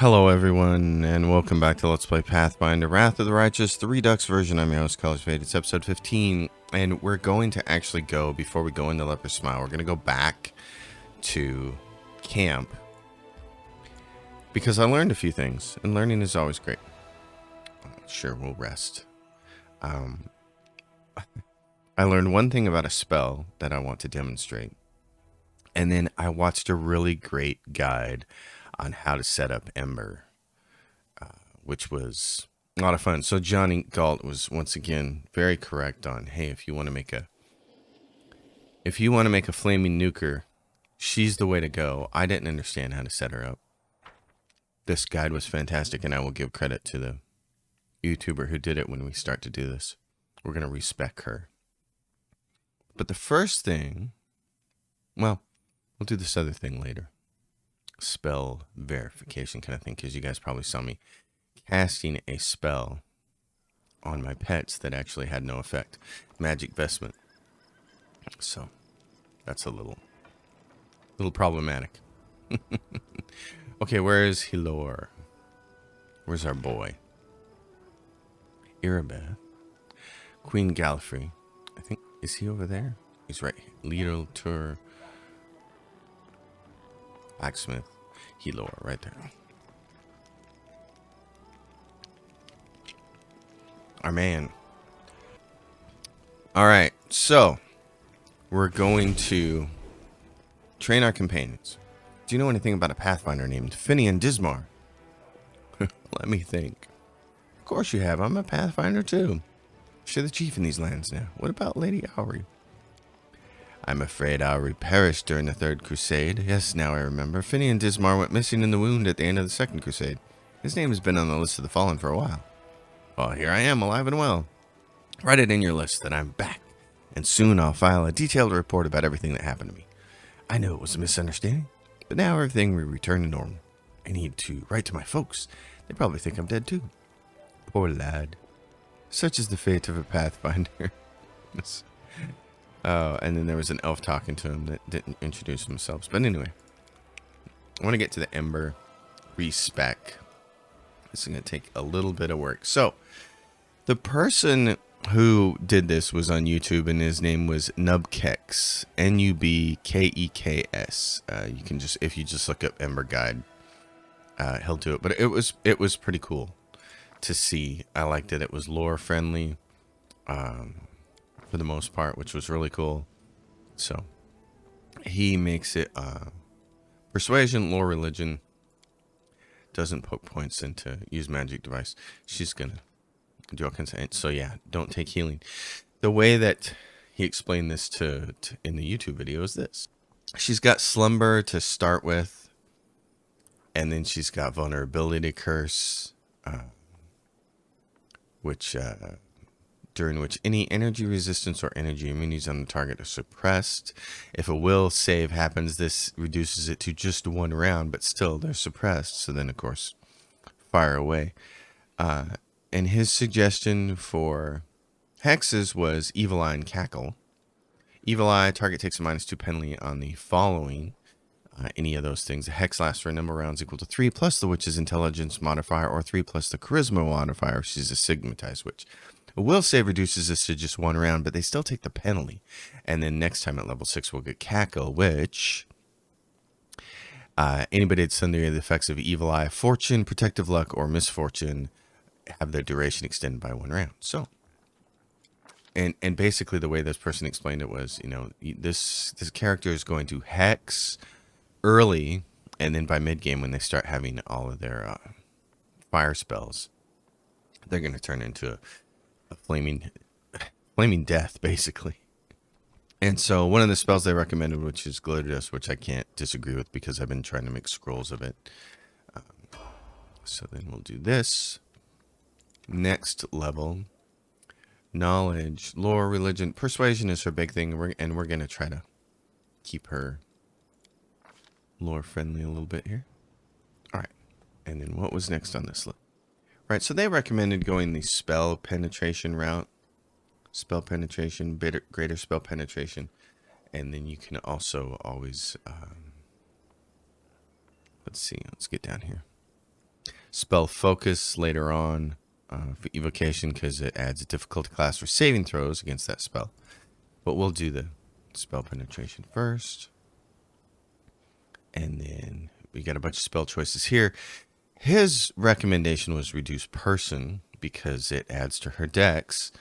Hello everyone, and welcome back to Let's Play Pathfinder, Wrath of the Righteous, the Redux version. I'm your host, College Fade. It's episode 15, and we're going to actually go, before we go into Leper's Smile, we're going to go back to camp, because I learned a few things, and learning is always great. Sure, we'll rest. I learned one thing about a spell that I want to demonstrate, and then I watched a really great guide on how to set up Ember, which was a lot of fun. So Johnny Galt was once again very correct on, hey, if you want to make a flaming nuker, she's the way to go. I didn't understand how to set her up. This guide was fantastic, and I will give credit to the YouTuber who did it when we start to do this. We're going to respec her. But the first thing, well, we'll do this other thing later. Spell verification kind of thing, because you guys probably saw me casting a spell on my pets that actually had no effect. Magic Vestment. So that's a little problematic. Okay, where is Hilor? Where's our boy? Irabeth. Queen Gallifrey. I think, is he over there? He's right here. Leader Tour. Blacksmith. Hilor, right there. Our man. Alright, so we're going to train our companions. Do you know anything about a Pathfinder named Finian Dismar? Let me think. Of course you have. I'm a Pathfinder too. You're the chief in these lands now. What about Lady Owry? I'm afraid Owry perished during the Third Crusade. Yes, now I remember. Finian Dismar went missing in the wound at the end of the Second Crusade. His name has been on the list of the fallen for a while. Well, here I am, alive and well. Write it in your list that I'm back, and soon I'll file a detailed report about everything that happened to me. I know it was a misunderstanding, but now everything will return to normal. I need to write to my folks. They probably think I'm dead too. Poor lad. Such is the fate of a Pathfinder. And then there was an elf talking to him that didn't introduce themselves. But anyway, I want to get to the Ember respec. This is going to take a little bit of work. So, the person who did this was on YouTube, and his name was Nubkeks. Nubkeks. You can just, if you just look up Ember Guide, he'll do it. But it was pretty cool to see. I liked it. It was lore friendly. For the most part, which was really cool. So he makes it persuasion, lore, religion. Doesn't poke points into use magic device. She's gonna do all kinds of. So yeah, don't take healing. The way that he explained this to in the YouTube video is this: she's got slumber to start with, and then she's got vulnerability curse, which. During which any energy resistance or energy immunities on the target are suppressed. If a will save happens, this reduces it to just one round, but still they're suppressed. So then, of course, fire away. And his suggestion for hexes was Evil Eye and Cackle. Evil Eye, target takes a -2 penalty on the following. Any of those things. A hex lasts for a number of rounds equal to 3 plus the witch's intelligence modifier, or 3 plus the charisma modifier if she's a stigmatized witch. A will save reduces this to just one round, but they still take the penalty. And then next time at level 6, we'll get Cackle, which anybody that's under the effects of Evil Eye, Fortune, Protective Luck, or Misfortune have their duration extended by one round. So, and basically the way this person explained it was, you know, this character is going to hex early, and then by mid-game when they start having all of their fire spells, they're going to turn into a flaming death, basically. And so one of the spells they recommended, which is Glitterous, which I can't disagree with because I've been trying to make scrolls of it. So then we'll do this. Next level. Knowledge, lore, religion, persuasion is her big thing, and we're going to try to keep her lore friendly a little bit here. All right. And then what was next on this list? Right, so they recommended going the spell penetration route. Spell penetration, greater spell penetration. And then you can also always, let's see, let's get down here. Spell Focus later on for evocation because it adds a difficulty class for saving throws against that spell. But we'll do the spell penetration first. And then we got a bunch of spell choices here. His recommendation was Reduce Person because it adds to her dex.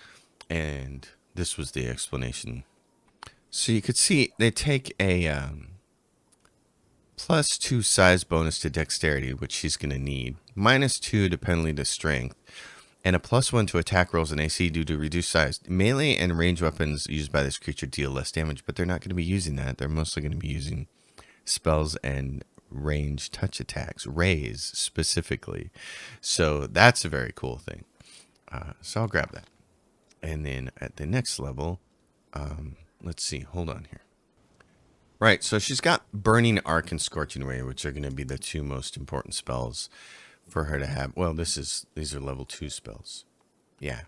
And this was the explanation. So you could see they take a +2 size bonus to dexterity, which she's going to need, -2 to penalty to strength, and a +1 to attack rolls and AC due to reduced size. Melee and range weapons used by this creature deal less damage, but they're not going to be using that. They're mostly going to be using spells and range touch attacks, raise specifically. So that's a very cool thing. So I'll grab that. And then at the next level, let's see, hold on here. Right, so she's got Burning Arc and Scorching Ray, which are going to be the two most important spells for her to have. Well, these are level 2 spells. Yeah.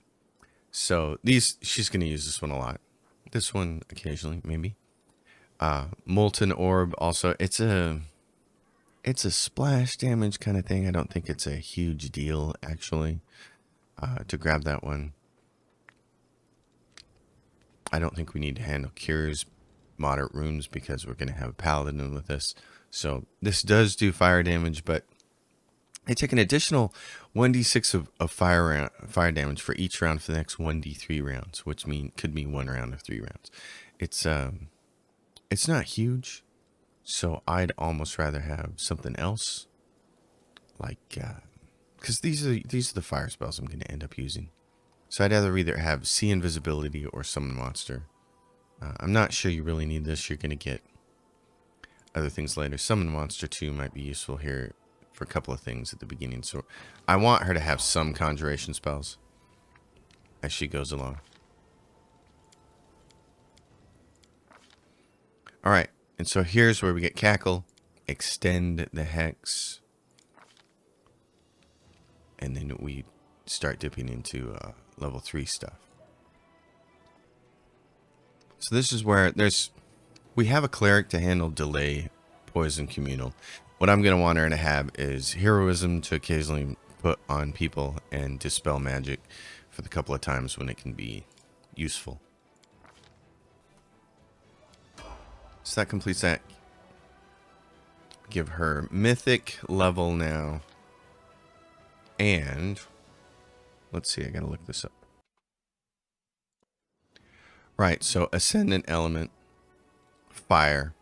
So she's going to use this one a lot. This one occasionally, maybe. Molten Orb also. It's a splash damage kind of thing. I don't think it's a huge deal, actually, to grab that one. I don't think we need to handle cures, moderate runes, because we're going to have a paladin with this. So this does do fire damage, but I take an additional 1d6 of fire damage for each round for the next 1d3 rounds, which could mean 1 round of 3 rounds. It's not huge, so I'd almost rather have something else, like because these are the fire spells I'm going to end up using. So I'd either have Sea Invisibility or Summon Monster. I'm not sure you really need this. You're going to get other things later. Summon Monster 2 might be useful here for a couple of things at the beginning. So I want her to have some conjuration spells as she goes along. Alright, and so here's where we get Cackle, extend the Hex, and then we start dipping into level 3 stuff. So this is where we have a cleric to handle delay, poison, communal. What I'm going to want her to have is heroism to occasionally put on people and dispel magic for the couple of times when it can be useful. So that completes that. Give her mythic level now. And let's see, I got to look this up. Right, so Ascendant Element, Fire.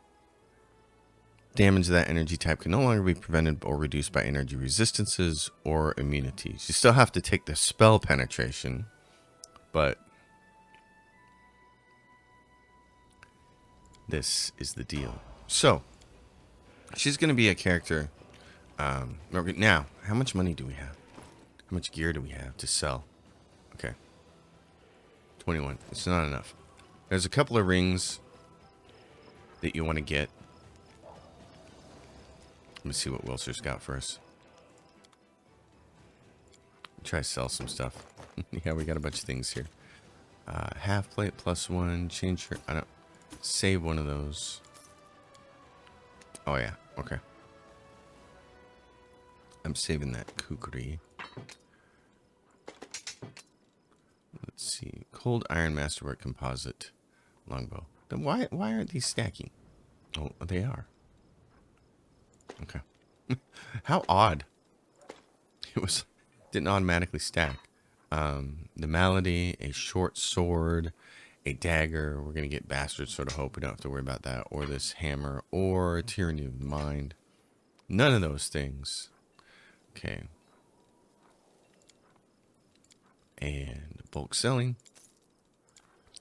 Damage of that energy type can no longer be prevented or reduced by energy resistances or immunities. You still have to take the spell penetration, but this is the deal. So, she's going to be a character. Now, how much money do we have? How much gear do we have to sell? Okay. 21. It's not enough. There's a couple of rings that you want to get. Let me see what Wilser's got for us. Try to sell some stuff. Yeah, we got a bunch of things here. Half plate +1. Change your... I don't... Save one of those. Oh, yeah. Okay. I'm saving that kukri. Let's see. Cold Iron Masterwork Composite Longbow. Then why aren't these stacking? Oh, they are. Okay. How odd. It didn't automatically stack. The Malady, a short sword, a dagger. We're going to get Bastard Sword of Hope. We don't have to worry about that. Or this hammer. Or Tyranny of the Mind. None of those things. Okay. And bulk selling.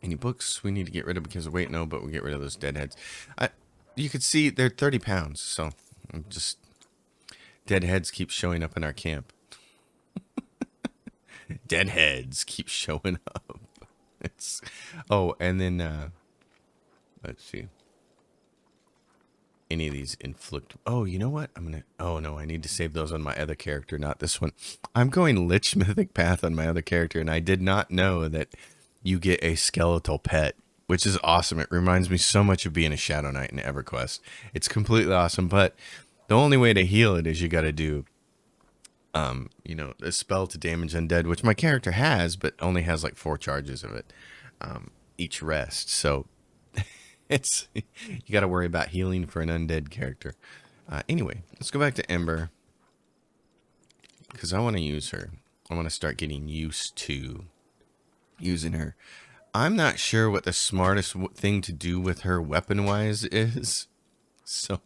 Any books we need to get rid of because of weight? No, but we get rid of those deadheads. You could see they're 30 pounds. So just deadheads keep showing up in our camp. Deadheads keep showing up. And then let's see. Any of these inflict. Oh, you know what? Oh no, I need to save those on my other character, not this one. I'm going Lich Mythic Path on my other character, and I did not know that you get a skeletal pet, which is awesome. It reminds me so much of being a Shadow Knight in EverQuest. It's completely awesome, but the only way to heal it is you got to do You know, a spell to damage undead, which my character has, but only has like 4 charges of it each rest. So it's you got to worry about healing for an undead character. Anyway, let's go back to Ember because I want to use her. I want to start getting used to using her. I'm not sure what the smartest thing to do with her weapon-wise is. So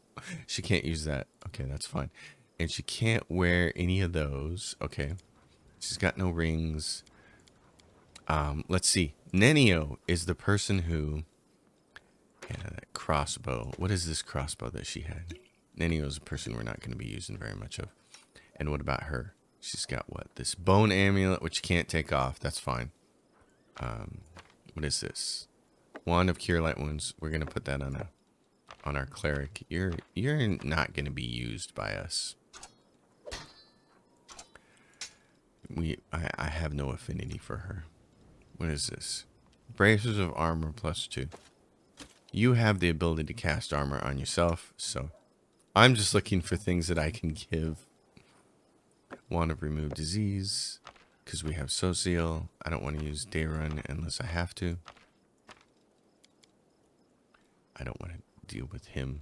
she can't use that. Okay, that's fine. And she can't wear any of those. Okay. She's got no rings. Let's see. Nenio is the person who... Yeah, that crossbow. What is this crossbow that she had? Nenio is a person we're not going to be using very much of. And what about her? She's got what? This bone amulet, which you can't take off. That's fine. What is this? Wand of Cure Light Wounds. We're going to put that on our cleric. You're not going to be used by us. I have no affinity for her. What is this? Braces of armor +2. You have the ability to cast armor on yourself, so I'm just looking for things that I can give. Wand of Remove Disease, because we have Social. I don't want to use Day Run unless I have to. I don't want to deal with him.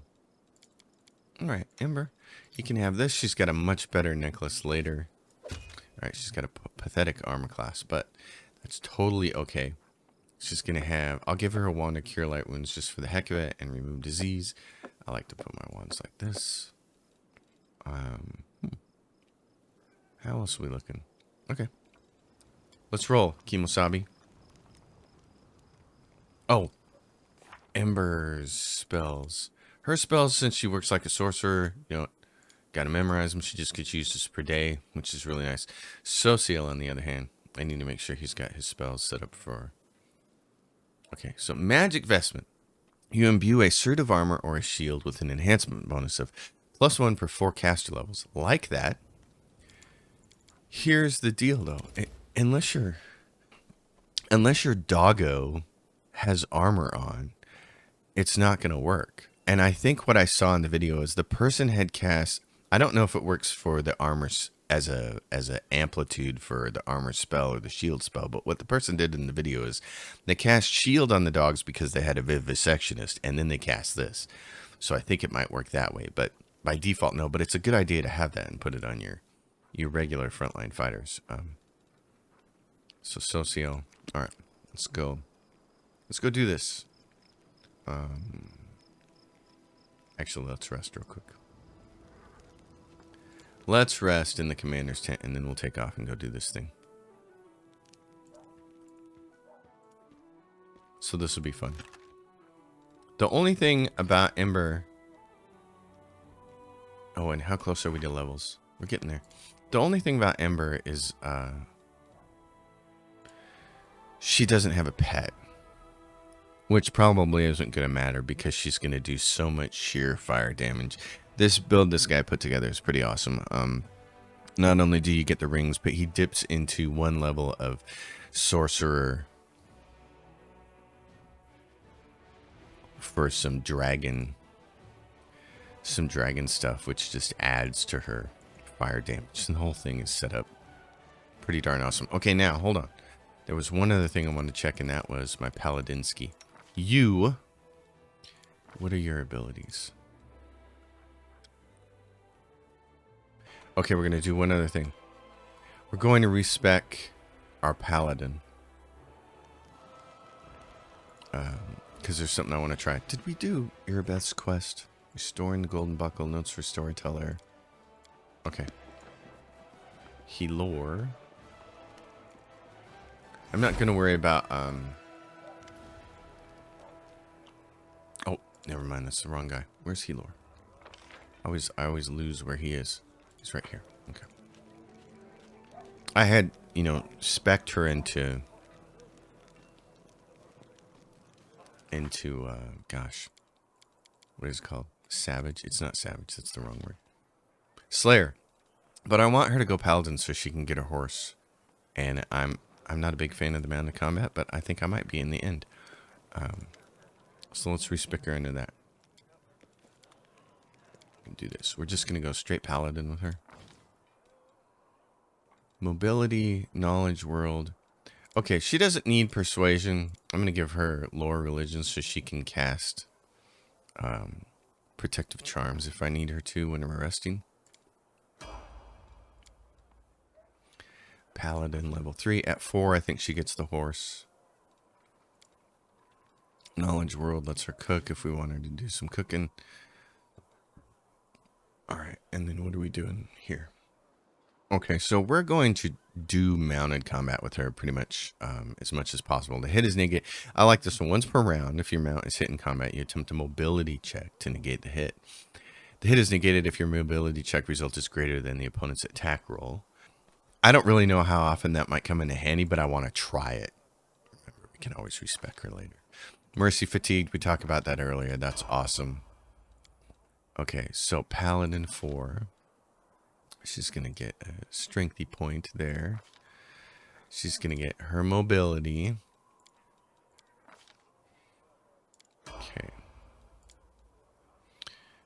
Alright, Ember. You can have this. She's got a much better necklace later. Alright, she's got a pathetic armor class, but that's totally okay. She's going to have... I'll give her a Wand of Cure Light Wounds just for the heck of it and Remove Disease. I like to put my wands like this. How else are we looking? Okay. Let's roll, Kimosabi. Oh. Ember's spells. Her spells, since she works like a sorcerer, you know, got to memorize them. She just gets uses per day, which is really nice. Social, on the other hand, I need to make sure he's got his spells set up for... Okay, so Magic Vestment. You imbue a suit of armor or a shield with an enhancement bonus of +1 per 4 caster levels. Like that. Here's the deal, though. Unless your doggo has armor on, it's not going to work. And I think what I saw in the video is the person had cast... I don't know if it works for the armor as a amplitude for the armor spell or the shield spell, but what the person did in the video is they cast shield on the dogs because they had a vivisectionist, and then they cast this. So I think it might work that way, but by default, no. But it's a good idea to have that and put it on your regular frontline fighters. So Socio. All right, let's go. Let's go do this. Actually, let's rest real quick. Let's rest in the commander's tent, and then we'll take off and go do this thing. So this will be fun. The only thing about Ember... Oh, and how close are we to levels? We're getting there. The only thing about Ember is... she doesn't have a pet. Which probably isn't going to matter because she's going to do so much sheer fire damage. This build this guy put together is pretty awesome. Not only do you get the rings, but he dips into 1 level of sorcerer for some dragon stuff, which just adds to her fire damage. And the whole thing is set up pretty darn awesome. Okay, now hold on. There was one other thing I wanted to check, and that was my Paladinsky. What are your abilities? Okay, we're going to do one other thing. We're going to respec our paladin. Because there's something I want to try. Did we do Irabeth's quest? Restoring the golden buckle, notes for storyteller. Okay. Helor. I'm not going to worry about... Oh, never mind. That's the wrong guy. Where's Helor? I always lose where he is. He's right here. Okay. I had, spec'd her into gosh. What is it called? Savage? It's not savage. That's the wrong word. Slayer. But I want her to go paladin so she can get a horse. And I'm not a big fan of the man of combat, but I think I might be in the end. So let's respec her into that. Do this. We're just going to go straight paladin with her. Mobility, knowledge, world. Okay, she doesn't need persuasion. I'm going to give her lore religion so she can cast protective charms if I need her to when I'm resting. Paladin level 3. At 4, I think she gets the horse. Knowledge world lets her cook if we want her to do some cooking. Alright, and then what are we doing here? Okay, so we're going to do mounted combat with her pretty much as possible. The hit is negate. I like this one. Once per round, if your mount is hit in combat, you attempt a mobility check to negate the hit. The hit is negated if your mobility check result is greater than the opponent's attack roll. I don't really know how often that might come into handy, but I want to try it. Remember, we can always respec her later. Mercy fatigued, we talked about that earlier. That's awesome. Okay, so Paladin 4. She's going to get a strengthy point there. She's going to get her mobility. Okay.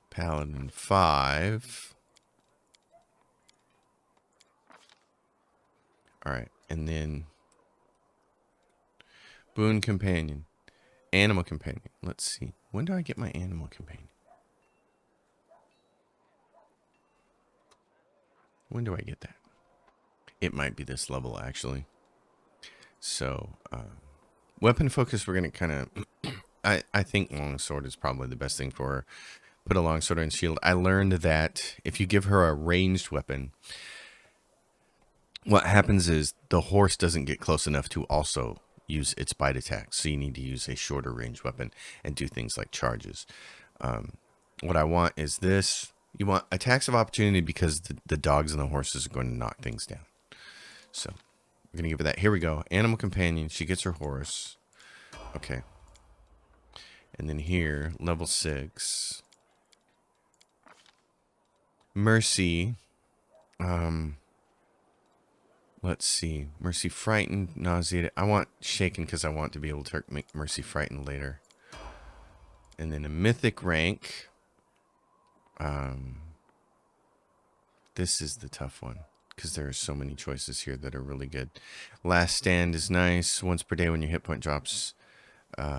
Paladin 5. Alright, and then Boon Companion. Animal Companion. Let's see. When do I get my Animal Companion? When do I get that? It might be this level, actually. So, weapon focus, we're going to kind of... I think longsword is probably the best thing for her. Put a longsword and shield. I learned that if you give her a ranged weapon, what happens is the horse doesn't get close enough to also use its bite attack. So you need to use a shorter range weapon and do things like charges. What I want is this. You want attacks of opportunity because the dogs and the horses are going to knock things down. So we're going to give her that. Here we go. Animal Companion. She gets her horse. Okay. And then here, level 6. Mercy. Let's see. Mercy frightened, nauseated. I want shaken because I want to be able to make Mercy frightened later. And then a mythic rank. This is the tough one because there are so many choices here that are really good. Last Stand is nice. Once per day when your hit point drops,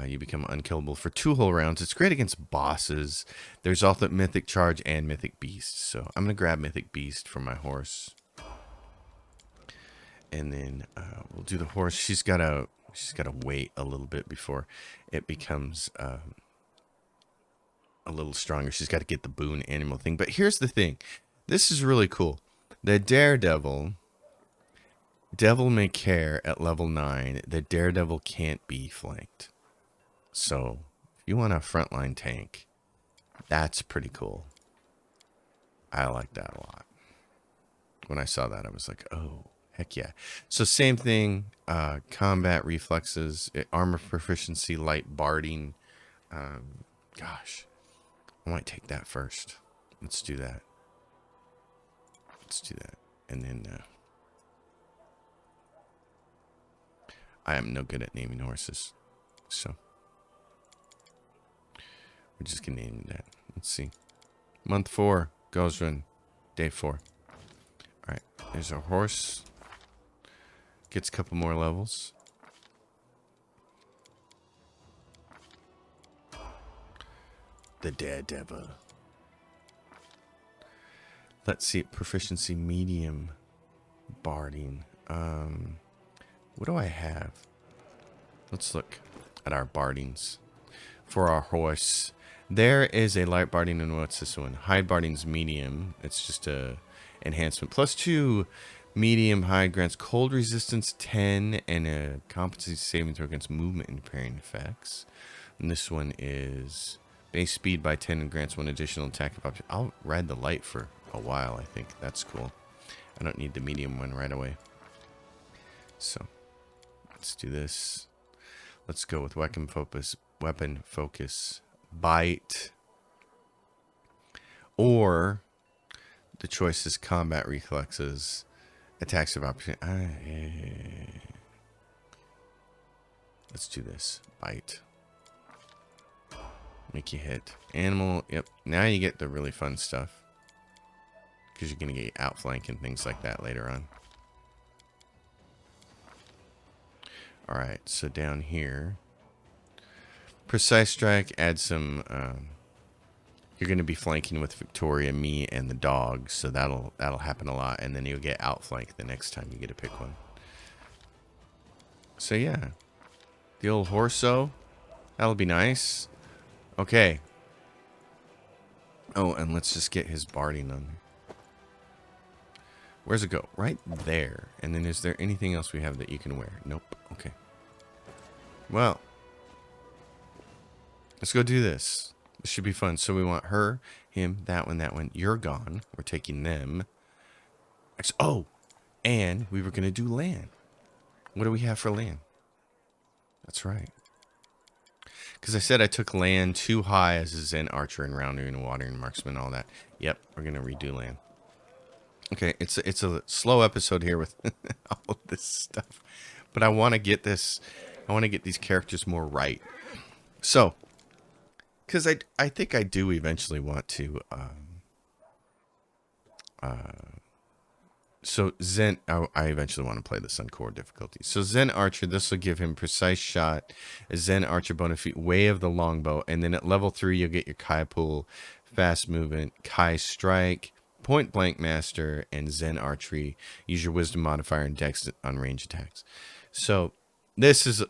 you become unkillable for 2 whole rounds. It's great against bosses. There's also Mythic Charge and Mythic Beast. So I'm going to grab Mythic Beast for my horse. And then we'll do the horse. She's got to wait a little bit before it becomes a little stronger. She's got to get the boon animal thing. But here's the thing. This is really cool. The Daredevil, Devil May Care at level 9, the Daredevil can't be flanked. So if you want a frontline tank, that's pretty cool. I like that a lot. When I saw that, I was like, oh, heck yeah. So same thing, combat reflexes, armor proficiency, light barding. Gosh, I might take that first. Let's do that. Let's do that. And then I am no good at naming horses. So we're just going to name that. Let's see. Month 4, goes run. Day 4. Alright, there's our horse. Gets a couple more levels. The Daredevil. Let's see, proficiency medium barding. What do I have? Let's look at our bardings. For our horse, there is a light barding, and what's this one? Hide barding's medium. It's just a enhancement. +2 medium hide grants cold resistance 10 and a competency saving throw against movement impairing effects. And this one is base speed by 10 and grants 1 additional attack of option. I'll ride the light for a while. I think that's cool. I don't need the medium one right away. So let's do this. Let's go with weapon focus, bite, or the choice is combat reflexes, attacks of opportunity. Let's do this. Bite. Make you hit. Animal. Yep. Now you get the really fun stuff. Because you're going to get outflank and things like that later on. All right, so down here, precise strike. Add some. You're going to be flanking with Victoria, me, and the dog, so that'll happen a lot, and then you'll get outflanked the next time you get to pick one. So yeah, the old Horso, that'll be nice. Okay. Oh, and let's just get his barding on there. Where's it go? Right there. And then is there anything else we have that you can wear? Nope. Okay. Well, let's go do this. This should be fun. So we want her, him, that one, that one. You're gone. We're taking them. Oh, and we were going to do land. What do we have for land? That's right. Because I said I took land too high as a Zen Archer and Rounder and Watering Marksman and all that. Yep, we're going to redo land. Okay, it's a slow episode here with all of this stuff. But I want to get this, I want to get these characters more right. So, because I think I do eventually want to, so Zen, I eventually want to play this on core difficulty. So Zen Archer, this will give him precise shot, a Zen Archer bonus feat, way of the longbow, and then at level 3 you'll get your Kai pull, fast movement, Kai strike, point blank master, and Zen archery. Use your wisdom modifier and dex on range attacks. So this is,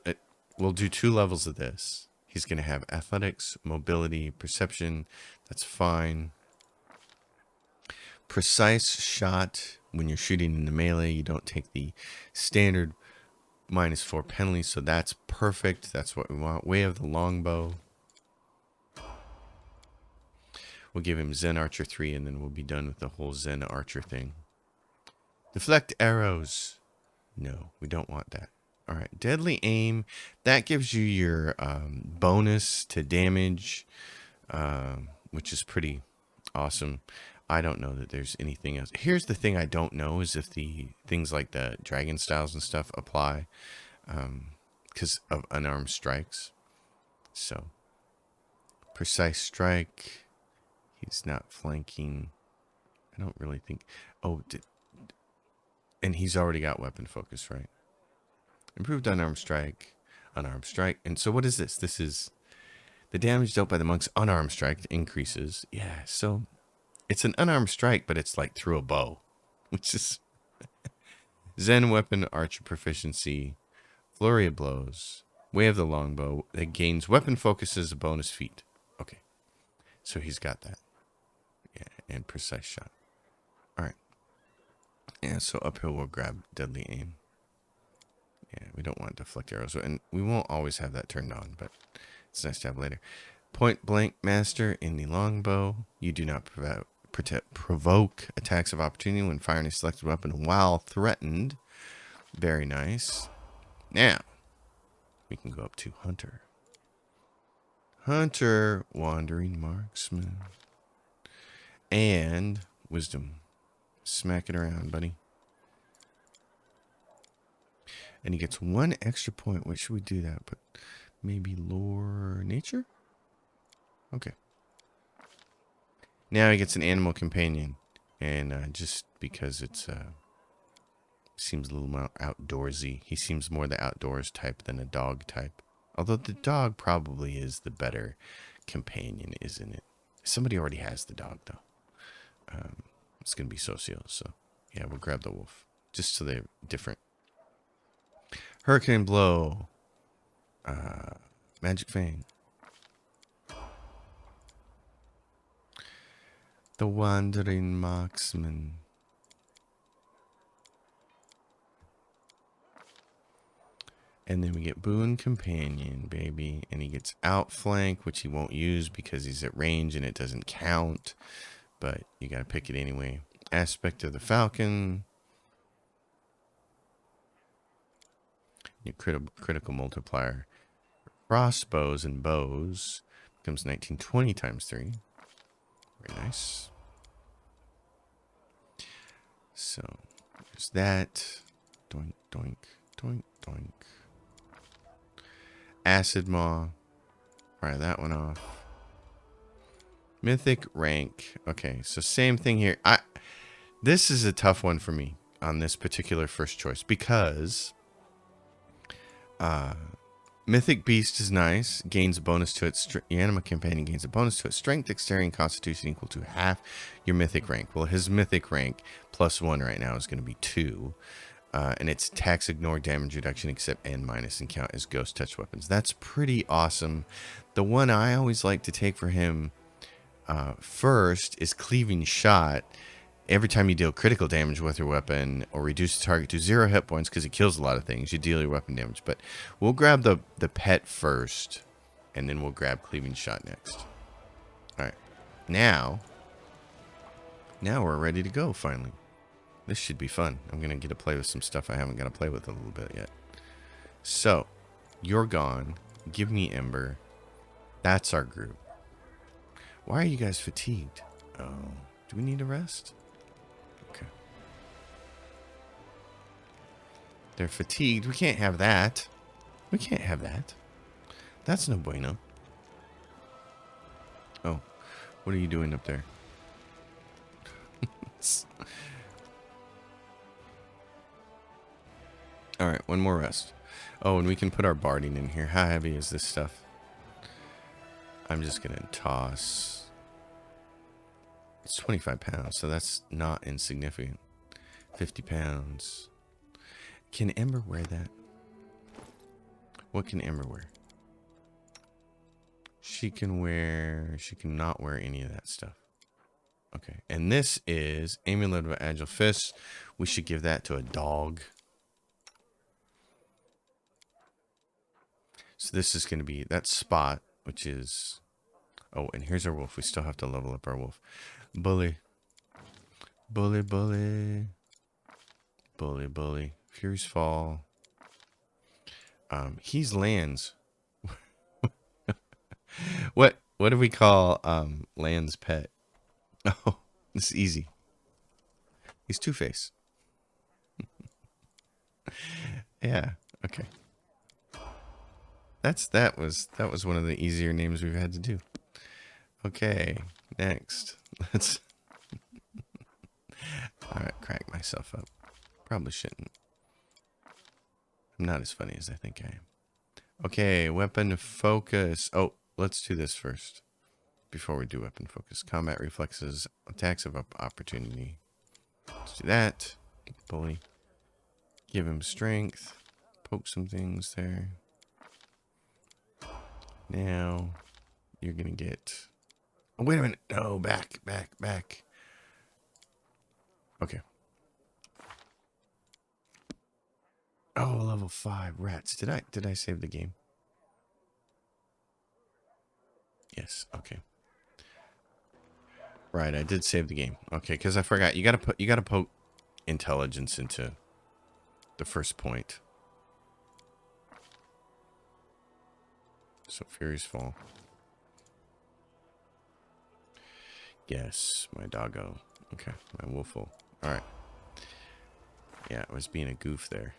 we'll do 2 levels of this. He's going to have athletics, mobility, perception. That's fine. Precise shot. When you're shooting in the melee, you don't take the standard -4 penalty, so that's perfect. That's what we want. Way of the longbow. We'll give him Zen Archer 3, and then we'll be done with the whole Zen Archer thing. Deflect arrows. No, we don't want that. All right, deadly aim. That gives you your bonus to damage, which is pretty awesome. I don't know that there's anything else. Here's the thing I don't know is if the things like the dragon styles and stuff apply because of unarmed strikes. So, precise strike. He's not flanking. I don't really think. Oh, and he's already got weapon focus, right? Improved unarmed strike. And so what is this? This is the damage dealt by the monk's unarmed strike increases. Yeah, so it's an unarmed strike, but it's like through a bow, which is Zen weapon archer proficiency, flurry of blows, way of the longbow that gains weapon focus as a bonus feat. Okay, so he's got that. Yeah, and precise shot. All right. Yeah, so uphill we'll grab deadly aim. Yeah, we don't want deflect arrows, and we won't always have that turned on, but it's nice to have later. Point blank master in the longbow. You do not provoke attacks of opportunity when firing a selected weapon while threatened. Very nice. Now, we can go up to Hunter. Hunter, Wandering Marksman. And Wisdom. Smack it around, buddy. And he gets 1 extra point. What should we do that? But maybe lore nature? Okay. Now he gets an animal companion, and just because it's seems a little more outdoorsy. He seems more the outdoors type than a dog type. Although the dog probably is the better companion, isn't it? Somebody already has the dog, though. It's going to be Socio, so yeah, we'll grab the wolf. Just so they're different. Hurricane Blow. Magic Fang. The Wandering Marksman. And then we get Boon Companion, baby. And he gets Outflank, which he won't use because he's at range and it doesn't count. But you got to pick it anyway. Aspect of the Falcon. Your critical multiplier. Crossbows and bows becomes 1920 times 3. Very nice. So, there's that. Doink, doink, doink, doink. Acid Maw. Fire that one off. Mythic rank. Okay, so same thing here. This is a tough one for me on this particular first choice because Mythic Beast is nice. Gains a bonus to its... Your Anima Companion gains a bonus to its strength, dexterity, and constitution equal to half your mythic rank. Well, his mythic rank +1 right now is going to be 2. And its attacks ignore damage reduction except N- and count as ghost touch weapons. That's pretty awesome. The one I always like to take for him first is Cleaving Shot. Every time you deal critical damage with your weapon or reduce the target to 0 hit points, because it kills a lot of things, you deal your weapon damage. But we'll grab the pet first, and then we'll grab Cleaving Shot next. All right. Now we're ready to go, finally. This should be fun. I'm going to get to play with some stuff I haven't got to play with a little bit yet. So, you're gone. Give me Ember. That's our group. Why are you guys fatigued? Oh, do we need a rest? Okay. They're fatigued. We can't have that. We can't have that. That's no bueno. Oh, what are you doing up there? All right, one more rest. Oh, and we can put our barding in here. How heavy is this stuff? I'm just going to toss. It's 25 pounds, so that's not insignificant. 50 pounds. Can Ember wear that? What can Ember wear? She can not wear any of that stuff. Okay, and this is Amulet of Agile Fist. We should give that to a dog. So this is going to be that spot, which is... Oh, and here's our wolf. We still have to level up our wolf. Bully. Bully, bully. Bully, bully. Fury's Fall. He's Lands. What do we call Land's pet? Oh, this is easy. He's Two-Face. Yeah, okay. That was one of the easier names we've had to do. Okay, next. Let's Alright, crack myself up. Probably shouldn't. I'm not as funny as I think I am. Okay, weapon focus. Oh, let's do this first. Before we do weapon focus. Combat reflexes, attacks of opportunity. Let's do that. Bully. Give him strength. Poke some things there. Now, you're going to get... Oh, wait a minute. No, back. Okay. Oh, level 5. Rats. Did I save the game? Yes. Okay. Right, I did save the game. Okay, because I forgot. You gotta poke intelligence into the first point. So Fury's Fall. Yes, my doggo. Okay, my wolfo. Alright. Yeah, I was being a goof there.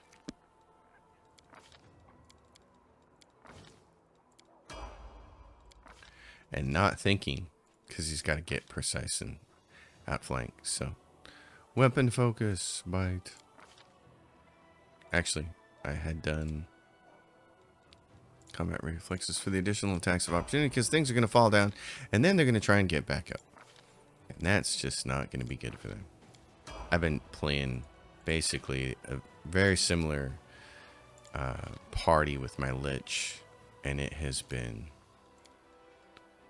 And not thinking, because he's got to get precise and outflank. So, weapon focus, bite. Actually, I had done combat reflexes for the additional attacks of opportunity, because things are going to fall down, and then they're going to try and get back up. And that's just not going to be good for them. I've been playing basically a very similar party with my Lich, and it has been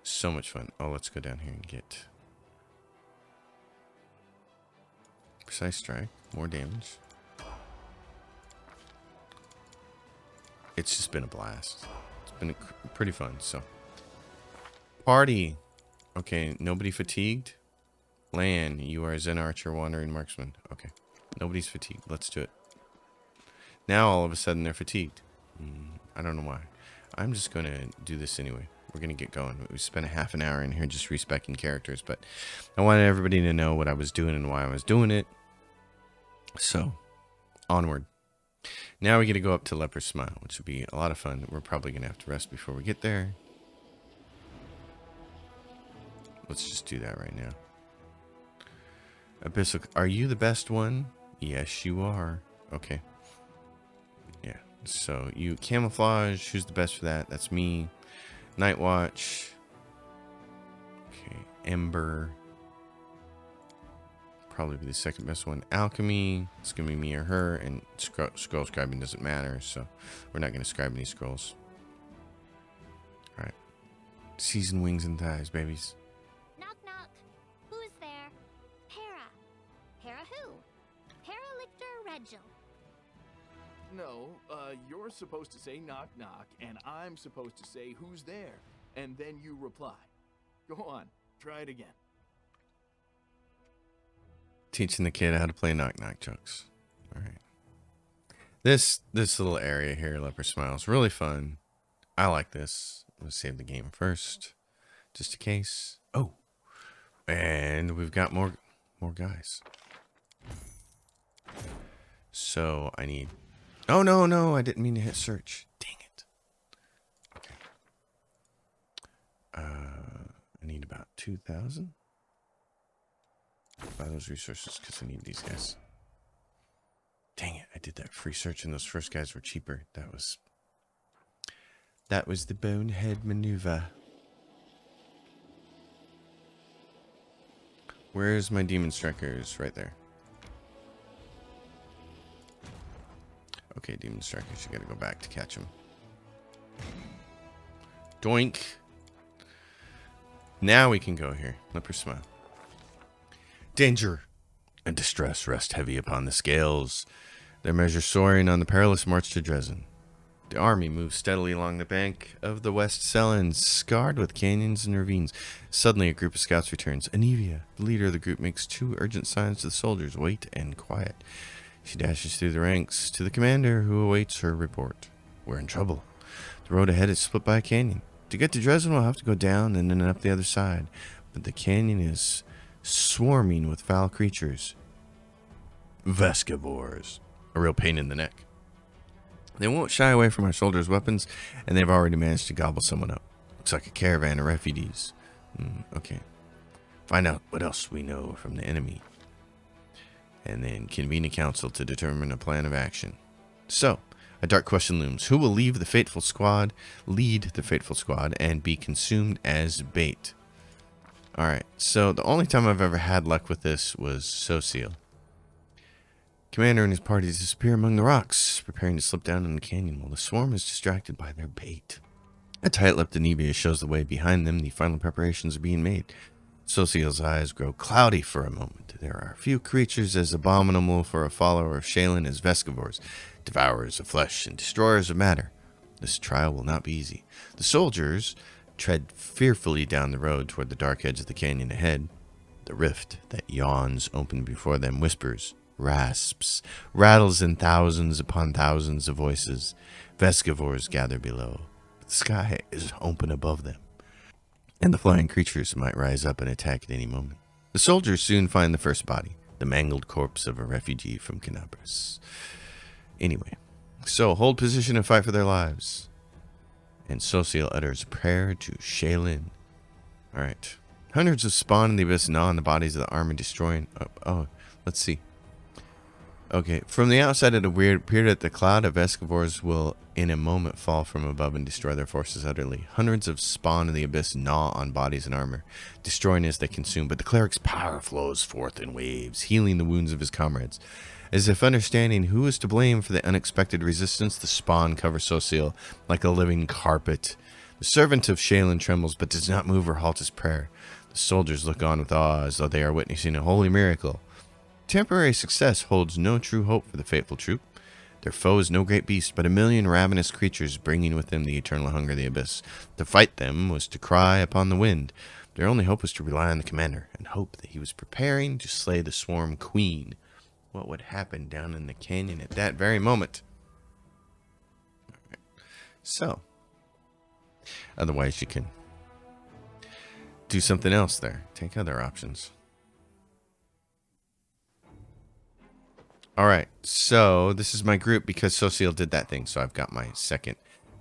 so much fun. Oh, let's go down here and get Precise Strike, more damage. It's just been a blast. It's been pretty fun. So, party. Okay, nobody fatigued. Lan, you are a Zen Archer, Wandering Marksman. Okay, nobody's fatigued. Let's do it. Now all of a sudden they're fatigued. I don't know why. I'm just going to do this anyway. We're going to get going. We spent a half an hour in here just respecing characters, but I wanted everybody to know what I was doing and why I was doing it. So, onward. Now we get to go up to Leper's Smile, which will be a lot of fun. We're probably going to have to rest before we get there. Let's just do that right now. Abyssal, are you the best one? Yes, you are. Okay. Yeah, So you camouflage. Who's the best for that? That's me. Night Watch. Okay, Ember. Probably be the second best one. Alchemy. It's gonna be me or her. And scroll scribing doesn't matter, so we're not gonna scribe any scrolls. All right. Seasoned wings and thighs, babies. Knock, knock. Who's there? Para. Para who? Paralictor Regil. No, you're supposed to say knock knock, and I'm supposed to say who's there, and then you reply. Go on, try it again. Teaching the kid how to play knock knock jokes. All right. This little area here, Leper Smiles, really fun. I like this. Let's save the game first, just in case. Oh, and we've got more guys. So I need. Oh no! I didn't mean to hit search. Dang it. Okay. I need about 2,000. Buy those resources because I need these guys. Dang it! I did that free search, and those first guys were cheaper. That was the bonehead maneuver. Where's my demon strikers? Right there. Okay, demon strikers, you gotta go back to catch them. Doink. Now we can go here. Leper smile. Danger and distress rest heavy upon the scales. Their measure soaring on the perilous march to Dresden. The army moves steadily along the bank of the West Selin, scarred with canyons and ravines. Suddenly, a group of scouts returns. Anivia, the leader of the group, makes 2 urgent signs to the soldiers. Wait and quiet. She dashes through the ranks to the commander, who awaits her report. We're in trouble. The road ahead is split by a canyon. To get to Dresden, we'll have to go down and then up the other side. But the canyon is swarming with foul creatures. Vescivores. A real pain in the neck. They won't shy away from our soldiers' weapons, and they've already managed to gobble someone up. Looks like a caravan of refugees. Okay. Find out what else we know from the enemy. And then convene a council to determine a plan of action. So, a dark question looms. Who will lead the fateful squad, and be consumed as bait? Alright, so the only time I've ever had luck with this was Sociel. Commander and his party disappear among the rocks, preparing to slip down in the canyon while the swarm is distracted by their bait. A tight-lipped Anivia shows the way. Behind them, the final preparations are being made. Sociel's eyes grow cloudy for a moment. There are few creatures as abominable for a follower of Shaylin as Vescivores, devourers of flesh and destroyers of matter. This trial will not be easy. The soldiers tread fearfully down the road toward the dark edge of the canyon ahead. The rift that yawns open before them whispers, rasps, rattles in thousands upon thousands of voices. Vescivores gather below. The sky is open above them, and the flying creatures might rise up and attack at any moment. The soldiers soon find the first body, the mangled corpse of a refugee from Canabras. Anyway, so hold position and fight for their lives. And Sociel utters prayer to Shaylin. Alright. Hundreds of spawn in the abyss gnaw on the bodies of the army, destroying... Oh, let's see. Okay, from the outside it appeared that the cloud of Vescivores will in a moment fall from above and destroy their forces utterly. Hundreds of spawn in the abyss gnaw on bodies and armor, destroying as they consume, but the cleric's power flows forth in waves, healing the wounds of his comrades. As if understanding who is to blame for the unexpected resistance, the spawn covers Sociel like a living carpet. The servant of Shaylin trembles, but does not move or halt his prayer. The soldiers look on with awe as though they are witnessing a holy miracle. Temporary success holds no true hope for the faithful troop. Their foe is no great beast, but a million ravenous creatures bringing with them the eternal hunger of the abyss. To fight them was to cry upon the wind. Their only hope was to rely on the commander, and hope that he was preparing to slay the swarm queen. What would happen down in the canyon at that very moment? Right. So, otherwise you can do something else there. Take other options. Alright, so this is my group because Sociel did that thing, so I've got my second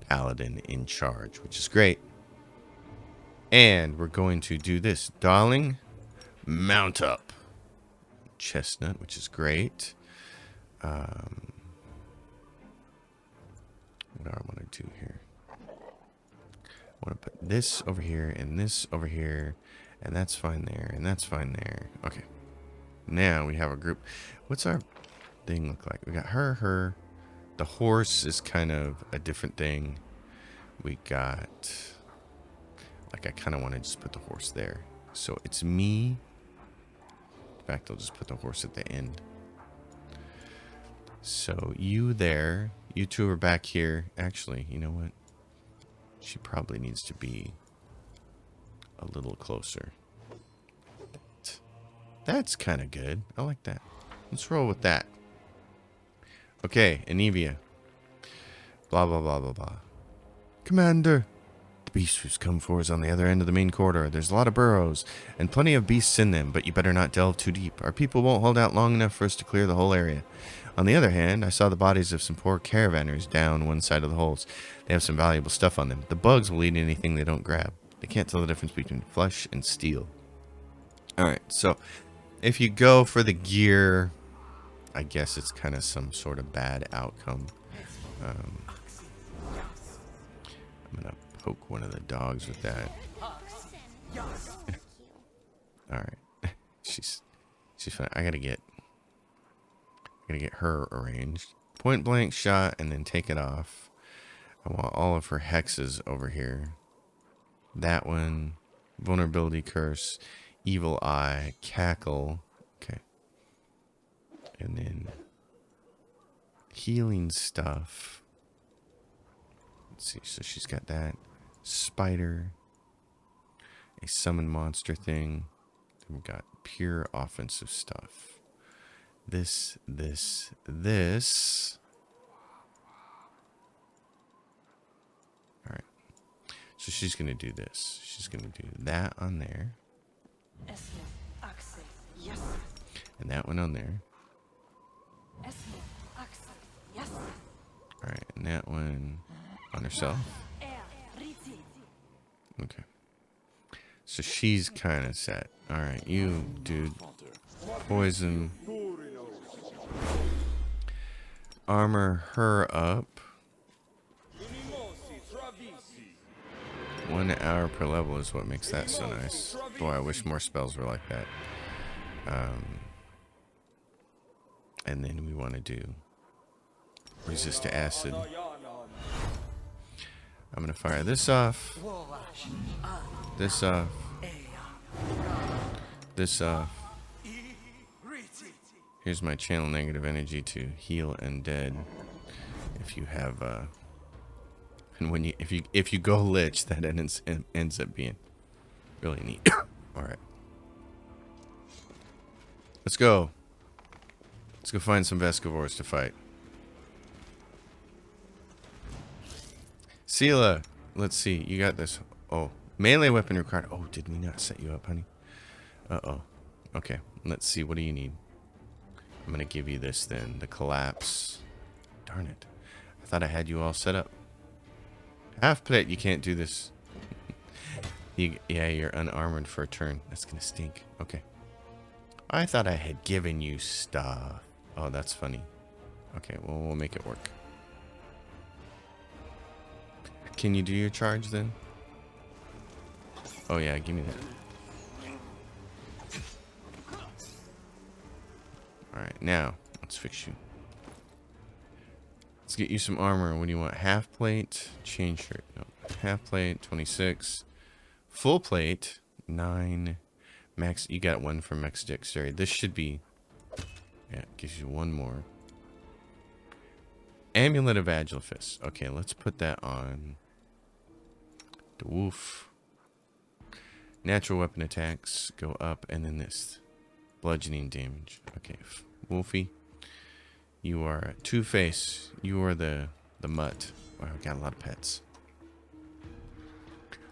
paladin in charge, which is great. And we're going to do this. Darling, mount up. Chestnut, which is great. this over here and this over here, and that's fine there, and that's fine there. Okay. Now we have a group. What's our thing look like? We got her. The horse is kind of a different thing. We got, like, I kind of want to just put the horse there. So it's me. In fact, I'll just put the horse at the end. So you there. You two are back here. Actually, you know what? She probably needs to be a little closer. That's kind of good. I like that. Let's roll with that. Okay, Anivia. Blah, blah, blah, blah, blah. Commander, the beast we've come for is on the other end of the main corridor. There's a lot of burrows and plenty of beasts in them, but you better not delve too deep. Our people won't hold out long enough for us to clear the whole area. On the other hand, I saw the bodies of some poor caravanners down one side of the holes. They have some valuable stuff on them. The bugs will eat anything they don't grab. They can't tell the difference between flesh and steel. Alright, so if you go for the gear, I guess it's kind of some sort of bad outcome. I'm going to poke one of the dogs with that. Alright. She's fine. I gotta get her arranged. Point blank shot and then take it off. I want all of her hexes over here. That one. Vulnerability curse. Evil eye. Cackle. Okay. And then healing stuff. Let's see. So she's got that. Spider. A summon monster thing. Then we've got pure offensive stuff. This. Alright. So she's going to do this. She's going to do that on there. And that one on there. Alright, and that one on herself. Okay. So she's kind of set. Alright, you, dude. Poison. Armor her up. 1 hour per level is what makes that so nice. Boy, I wish more spells were like that. And then we want to do resist to acid. I'm going to fire this off. This off. This off. Here's my channel negative energy to heal undead. If you have and when you if you go lich, that ends up being really neat. All right. Let's go. Let's go find some Vescivores to fight. Sela, let's see. You got this. Oh, melee weapon required. Oh, did we not set you up, honey? Uh-oh. Okay, let's see. What do you need? I'm going to give you this then. The collapse. Darn it. I thought I had you all set up. Half plate, you can't do this. Yeah, you're unarmored for a turn. That's going to stink. Okay. I thought I had given you stuff. Oh, that's funny. Okay, well, we'll make it work. Can you do your charge then? Oh, yeah, give me that. Alright, now, let's fix you. Let's get you some armor. What do you want? Half plate, chain shirt. No, half plate, 26. Full plate, 9. Max, you got 1 for max dexterity. This should be, yeah, it gives you 1 more. Amulet of Agile Fist. Okay, let's put that on. The woof. Natural weapon attacks go up, and then this. Bludgeoning damage. Okay, Wolfie. You are Two-Face. You are the mutt. Wow, we got a lot of pets.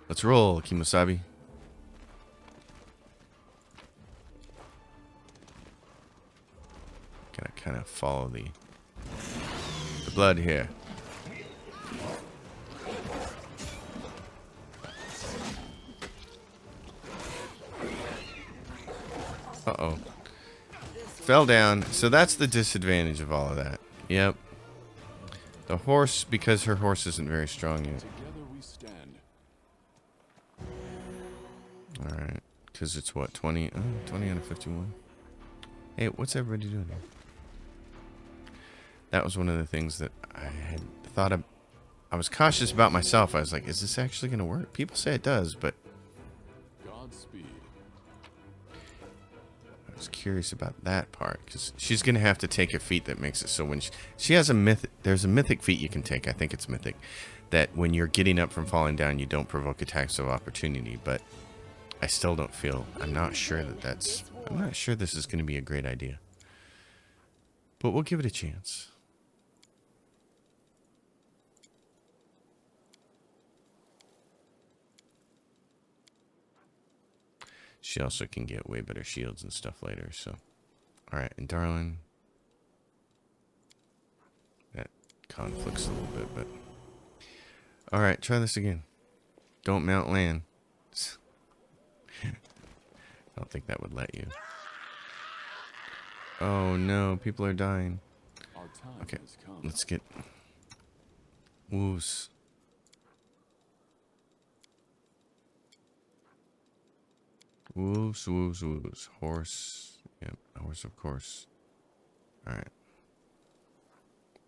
Let's roll, Kimosabi. Gotta kind of follow the blood here. Uh-oh. Fell down. So that's the disadvantage of all of that. Yep. The horse, because her horse isn't very strong yet. Alright. Because it's what? 20? 20 out of 51. Hey, what's everybody doing here? That was one of the things that I had thought of. I was cautious about myself. I was like, is this actually going to work? People say it does, but Godspeed. I was curious about that part. Because she's going to have to take a feat that makes it so when she has a mythic, there's a mythic feat you can take. I think it's mythic. That when you're getting up from falling down, you don't provoke attacks of opportunity. But I still don't feel, I'm not sure this is going to be a great idea. But we'll give it a chance. She also can get way better shields and stuff later, so. Alright, and Darlin. That conflicts a little bit, but. Alright, try this again. Don't mount land. I don't think that would let you. Oh no, people are dying. Our time Okay, has come. let's get. Wolves. Wolves, wolves, wolves. Horse. Yep, horse, of course. Alright.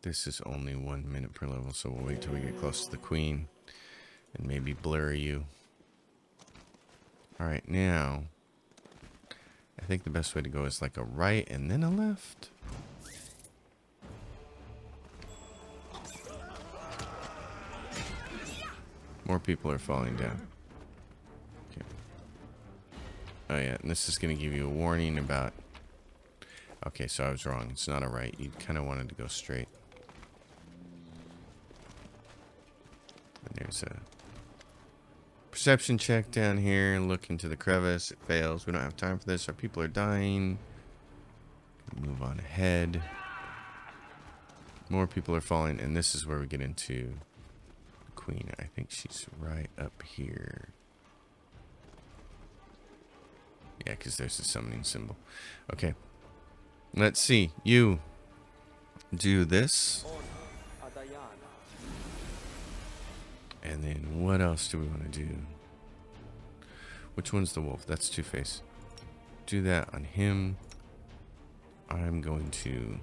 This is only 1 minute per level, so we'll wait till we get close to the queen. And maybe blur you. Alright, now. I think the best way to go is like a right and then a left. More people are falling down. Oh yeah, and this is going to give you a warning about... Okay, so I was wrong. It's not a right. You kind of wanted to go straight. And there's a perception check down here. Look into the crevice. It fails. We don't have time for this. Our people are dying. Move on ahead. More people are falling, and this is where we get into the queen. I think she's right up here. Yeah, because there's a summoning symbol. Okay. Let's see. You do this. And then what else do we want to do? Which one's the wolf? That's Two-Face. Do that on him. I'm going to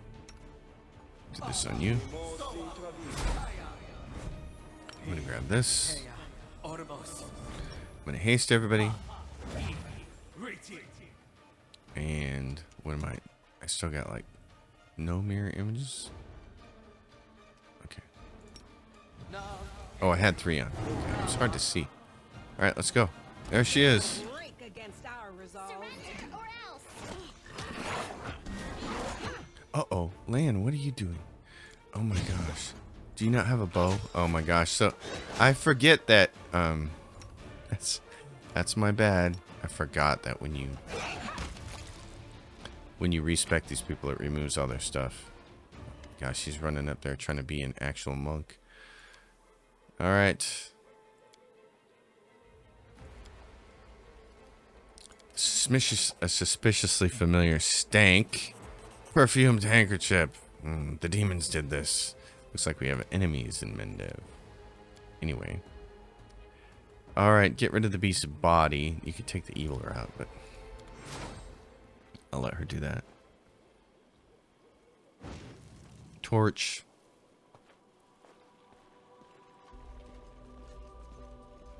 do this on you. I'm going to grab this. I'm going to haste everybody. And what am I still got like no mirror images. Okay. Oh, I had 3 on. Okay. It's hard to see. All right, let's go. There she is. Uh-oh, Lan, what are you doing? Oh my gosh. Do you not have a bow? Oh my gosh. So I forget that that's my bad. I forgot that when you respec these people, it removes all their stuff. Gosh, she's running up there trying to be an actual monk. All right. A suspiciously familiar stank. Perfumed handkerchief. The demons did this. Looks like we have enemies in Mendev. Anyway. Alright, get rid of the beast's body. You could take the eviler out, but I'll let her do that. Torch.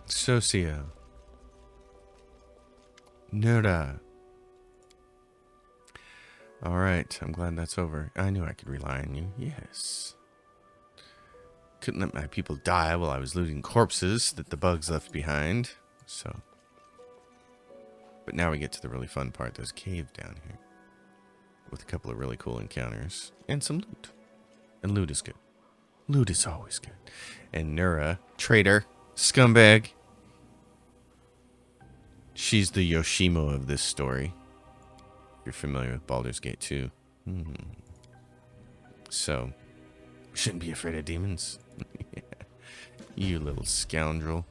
Socio. Noda. Alright, I'm glad that's over. I knew I could rely on you. Yes. Couldn't let my people die while I was looting corpses that the bugs left behind. So. But now we get to the really fun part. There's a cave down here. With a couple of really cool encounters. And some loot. And loot is good. Loot is always good. And Nura, traitor, scumbag. She's the Yoshimo of this story. If you're familiar with Baldur's Gate 2. So, shouldn't be afraid of demons. Yeah. You little scoundrel.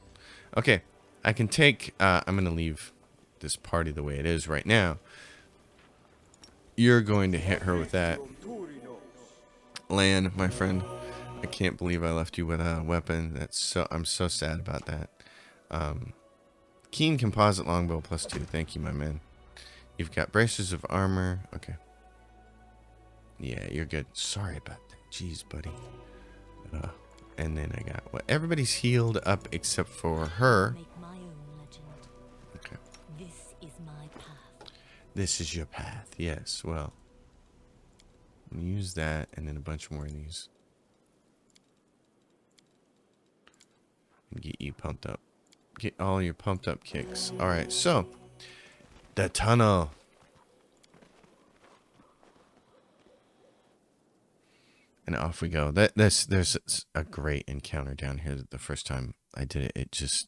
Okay, I can take... I'm going to leave this party the way it is right now. You're going to hit her with that. Lan, my friend. I can't believe I left you with a weapon. I'm so sad about that. Keen composite longbow +2. Thank you, my man. You've got braces of armor. Okay. Yeah, you're good. Sorry about that. Jeez, buddy. And then I got what? Everybody's healed up except for her. Make my own legend. Okay. This is my path. This is your path. Yes. Well, use that, and then a bunch more of these. And get you pumped up. Get all your pumped up kicks. All right. So, the tunnel. And off we go. There's a great encounter down here. The first time I did it, it just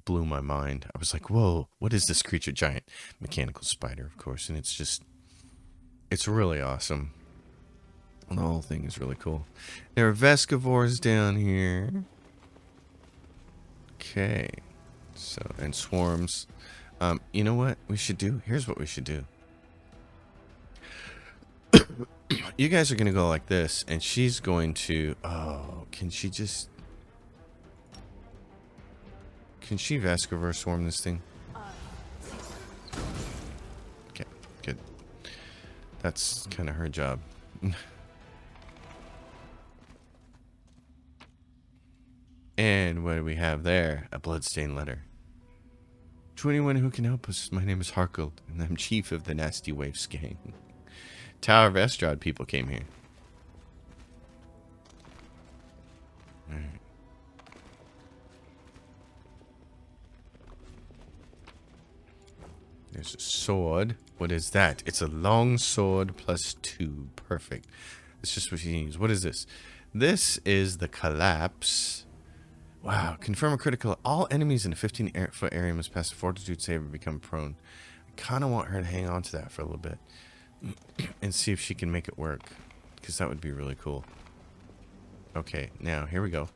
blew my mind. I was like, whoa, what is this creature? Giant mechanical spider, of course. And it's really awesome. The whole thing is really cool. There are Vescivores down here. Okay. So, and swarms. You know what we should do? Here's what we should do. You guys are going to go like this, and she's going to... Oh, can she Vescivore swarm this thing? Okay, good. That's kind of her job. And what do we have there? A bloodstained letter. To anyone who can help us, my name is Harkeld, and I'm chief of the Nasty Waifs gang. Tower of Estrad people came here. Alright. There's a sword. What is that? It's a long sword +2. Perfect. It's just what you need. What is this? This is the collapse. Wow. Confirm a critical. All enemies in a 15-foot area must pass a fortitude save or become prone. I kind of want her to hang on to that for a little bit. And see if she can make it work. Because that would be really cool. Okay, now, here we go.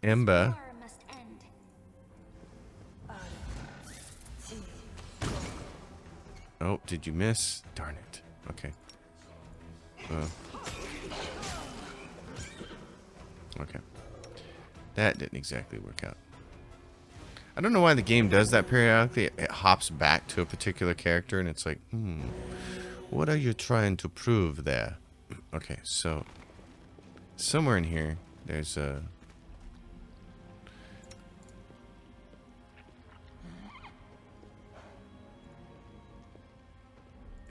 Emba. War must end. Oh, did you miss? Darn it. Okay. Okay. That didn't exactly work out. I don't know why the game does that periodically. It hops back to a particular character and it's like, what are you trying to prove there? Okay, so somewhere in here, there's a...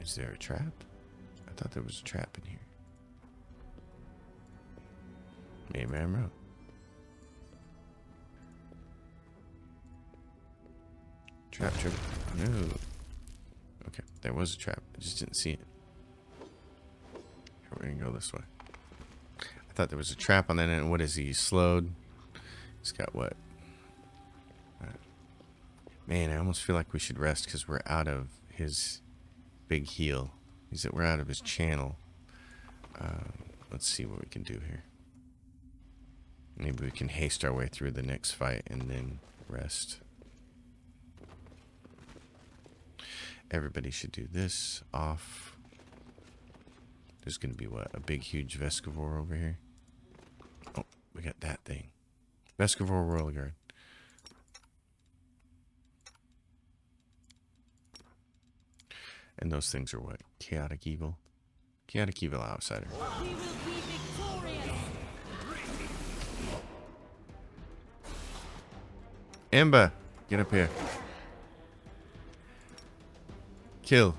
Is there a trap? I thought there was a trap in here. Maybe I'm wrong. Trap. No. Okay, there was a trap. I just didn't see it. Here, we're gonna go this way. I thought there was a trap on that end. What is he? Slowed? He's got what? Man, I almost feel like we should rest because we're out of his big heal. We're out of his channel. Let's see what we can do here. Maybe we can haste our way through the next fight and then rest. Everybody should do this off. There's going to be what? A big, huge Vescivore over here. Oh, we got that thing. Vescivore Royal Guard. And those things are what? Chaotic Evil? Chaotic Evil Outsider. We will be victorious. Emba, get up here. Kill.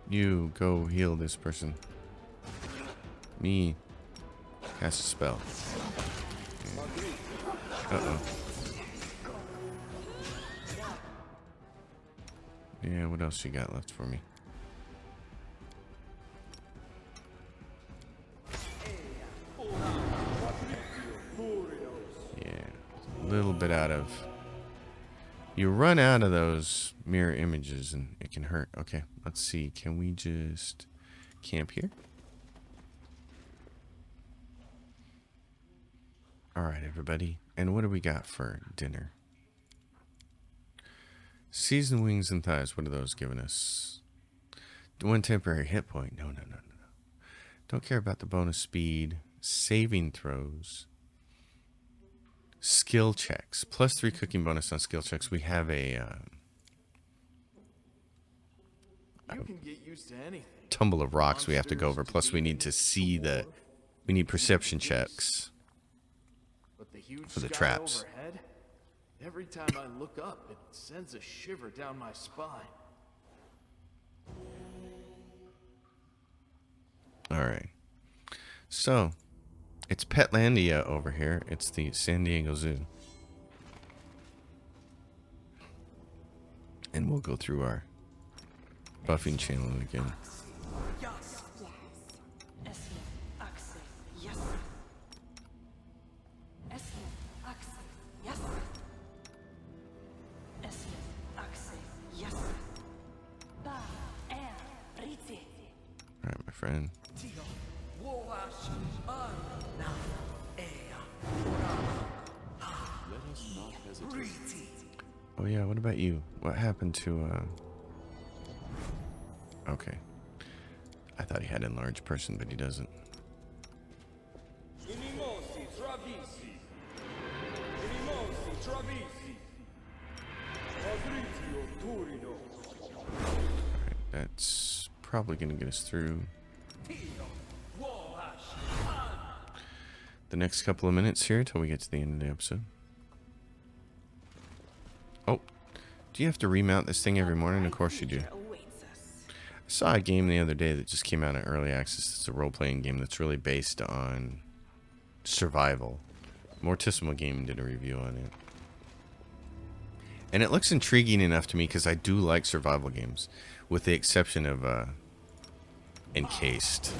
You go heal this person. Me. Cast a spell. Uh-oh. Yeah, what else you got left for me? Yeah, a little bit out of... You run out of those mirror images and it can hurt. Okay, let's see. Can we just camp here? Alright, everybody. And what do we got for dinner? Seasoned wings and thighs. What are those giving us? One temporary hit point. No. Don't care about the bonus speed. Saving throws. skill checks. +3 cooking bonus on skill checks. We have a You can get used to anything. tumble of rocks we have to go over. Plus, we need to see the. We need perception checks But the huge for the sky traps. overhead, every time I look up, it sends a shiver down my spine. All right. So, it's Petlandia over here. It's the San Diego Zoo. And we'll go through our buffing channel again. All right, my friend. Let us not hesitate. Oh yeah, what about you? What happened to Okay. I thought he had enlarged person, but he doesn't. Alright, that's probably gonna get us through the next couple of minutes here till we get to the end of the episode. Oh, do you have to remount this thing every morning? Of course you do. I saw a game the other day that just came out in early access. It's a role-playing game that's really based on survival. Mortissimo Gaming did a review on it. And it looks intriguing enough to me because I do like survival games, with the exception of Encased.